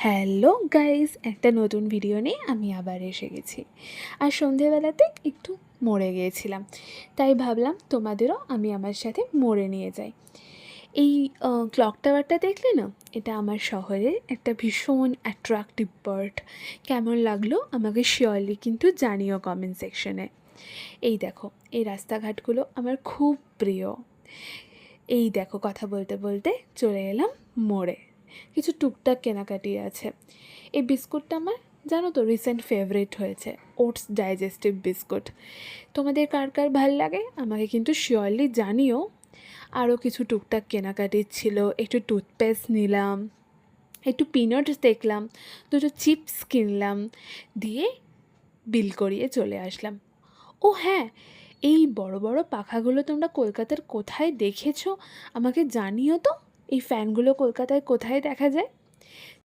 Hello guys, একটা নতুন video নিয়ে আমি আবার এসে গেছি। আর সন্ধেবেলাতে একটু মরে গিয়েছিলাম, তাই ভাবলাম তোমাদেরও আমি আমার সাথে মরে নিয়ে যাই। এই ক্লক টাওয়ারটা দেখলে না, এটা আমার শহরের একটা ভীষণ অ্যাট্রাকটিভ বার্ড। কেমন লাগলো আমাকে শিওরলি কিন্তু জানিও কমেন্ট সেকশনে। এই দেখো, এই রাস্তাঘাটগুলো আমার খুব প্রিয়। এই দেখো, কথা বলতে বলতে চলে এলাম মোড়ে। কিছু টুকটাক কেনাকাটি আছে। এই বিস্কুটটা আমার, জানো তো, রিসেন্ট ফেভারিট হয়েছে, ওটস ডাইজেস্টিভ বিস্কুট। তোমাদের কার কার ভাল লাগে আমাকে কিন্তু শিওরলি জানিও। আরও কিছু টুকটাক কেনাকাটির ছিল, একটু টুথপেস্ট নিলাম, একটু পিনাটস দেখলাম, দুটো চিপস কিনলাম, দিয়ে বিল করিয়ে চলে আসলাম। ও হ্যাঁ, এই বড় বড় পাখাগুলো তোমরা কলকাতার কোথায় দেখেছো আমাকে জানিও তো। এই ফ্যানগুলো কলকাতায় কোথায় দেখা যায়?